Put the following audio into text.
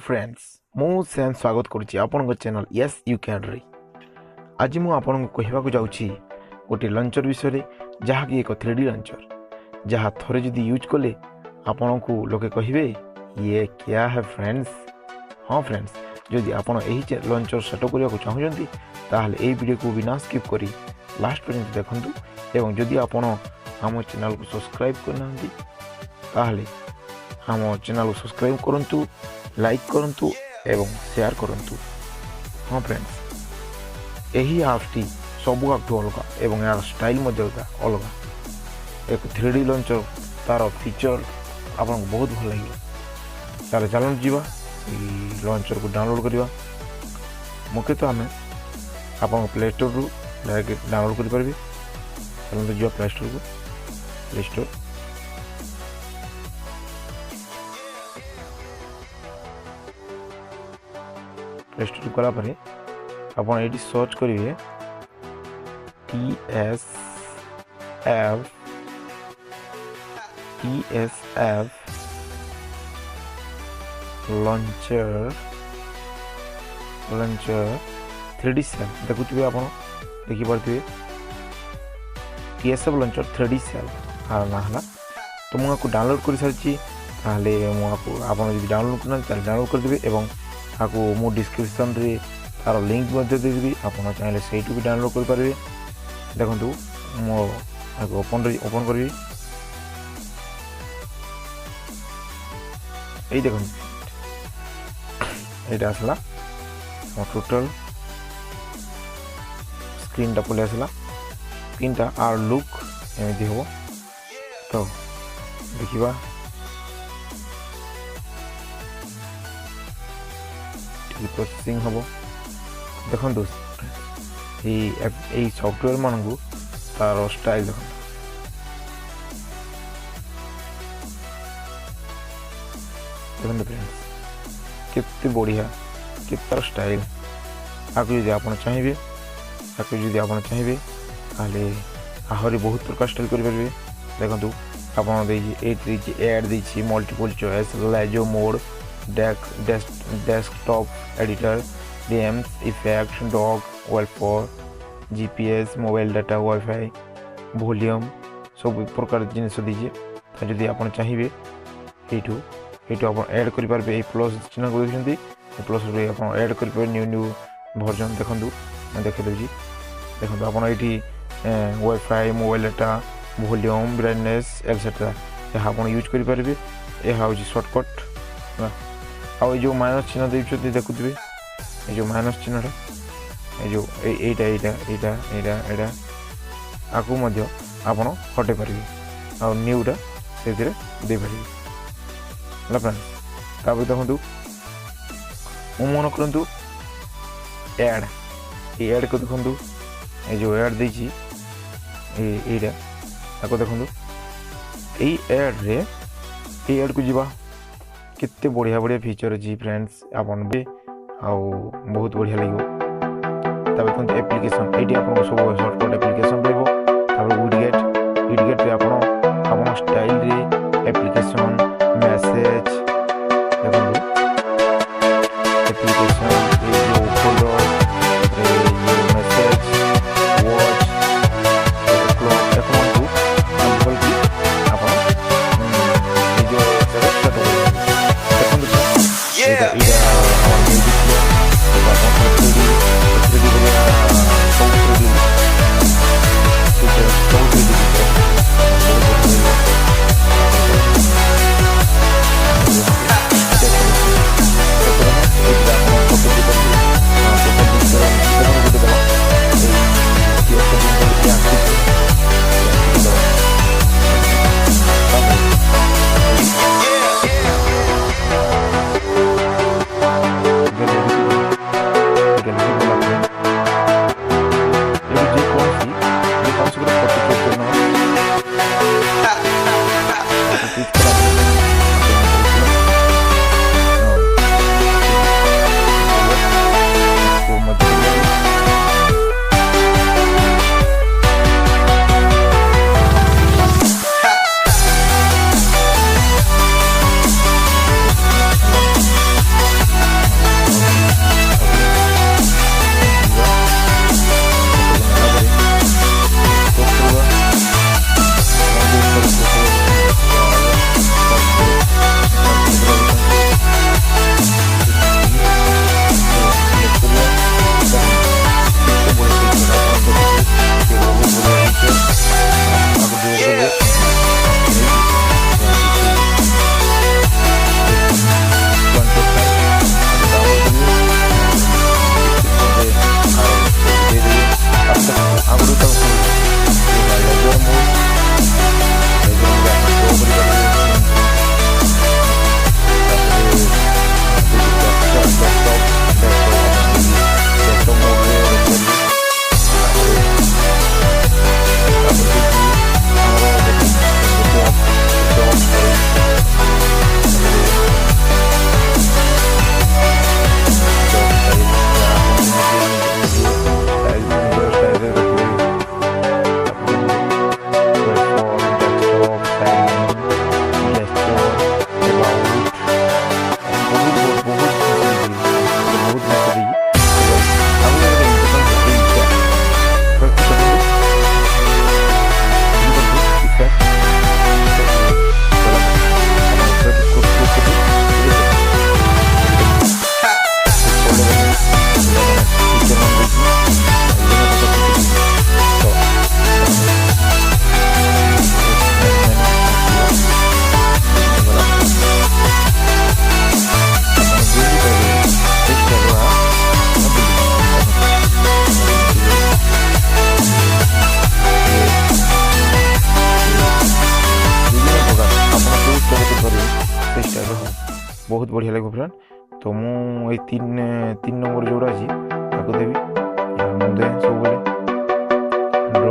Friends मु सेन स्वागत करुच्ची आपण चैनल यस यू कैन रे। आज मु आपन को कहवाक जाउछि गोटे लंचर विषय जहाँकि एक 3D लंचर जहाँ थोड़े जदि यूज कले आपण को लोके कहिबे ये क्या है फ्रेंड्स। हाँ फ्रेंड्स, जदि आपण एही लंचर सेटअप करने चाहूँगी ताहले एही वीडियो को बिना स्किप करी लास्ट पर्यंत देखंतु एवं जदि आपण आम चैनल को सब्सक्राइब करना ताहले आम चैनल को सब्सक्राइब करंतु, लाइक करंतु एवं शेयर करंतु। हाँ फ्रेंड्स, यही ऐप्स सबू ऐप अलग एवं यार स्टाइल अलग। एक 3D लंचर तार फीचर आपको बहुत भल लगे। तार चलन जीवा लंचर को डाउनलोड करवा मुख्यतः आम आप प्ले स्टोर रु डायरेक्ट डाउनलोड करेंगे। चलते जी प्ले स्टोर को प्ले स्टोर प्ले स्टोर कलापर आप सर्च करेंगे TSF लंचर 3D सेल देखुए आप देखिपे TSF लंचर 3D सेल ना है तो मुझे डाउनलोड कर सारी मुझे डाउनलोड करना डाउनलोड करदेवी एवं आपको मो डिस्क्रिप्शन रे तार लिंक देदेवी। आप चाहिए से भी डाउनलोड करेंगे। देखो मो ओपन करी ये देखो ये आसला टोटल स्क्रीन पलि आसला। स्क्रीन आर लुक एमती हम तो देखा प्रोसेसिंग हम देखो ये सॉफ्टवेयर मानू तार स्टाइल देखो देखो फ्रेंड्स केते बढ़िया के तार स्टाइल। आपको जब आप चाहिए ताले आहरी बहुत प्रकार स्टाइल करेंगे। देखो आप एड देती मल्टीपल चॉइस लाइजो mode desktop editor games effect dog welfare GPS mobile data WiFi volume सब प्रकार जिनस दीजिए। जदि आप चाहिए ये आप ऐड करेंगे प्लस चिन्ह को देखते प्लस आप ऐड करेंगे न्यू वर्जन। देखो मैं देखीदी देखो आप wifi mobile data volume brightness etcetera यह आप यूज करेंगे। यह हूँ सर्टकट आ जो माइनस चिन्ह देखते देखुए ये जो माइनस चिन्हटा ये आपको आप हटे पारे आ न्यूटा से दे पारे है फ्रेंड्स। तापर देखो मन करूँ एड ये एड को देखो ये जो एड देती देखो यही एड रे ये एड को जीवा केते बढ़िया बढ़िया फीचर अच्छी फ्रेंड्स आपन भी आउ बहुत बढ़िया लगे। तब देखते एप्लिकेशन ये आप सब सर्टकट एप्लिकेशन पाइब। तब विडगेट रे आप स्टाइल रे एप्लिकेशन मैसेज देखो एप्लिकेशन जो फोल्डर मैसेज वॉच क्लॉक देखो ବହୁତ ବଢ଼ିଆ ଲାଗିବ ଫ୍ରେଣ୍ଡ। ତ ମୁଁ ଏଇ ତିନି ନମ୍ବର ଯେଉଁଟା ଅଛି ତାକୁ ଦେବି। ମୁଁ ଦେ ସବୁବେଳେ ଡ୍ର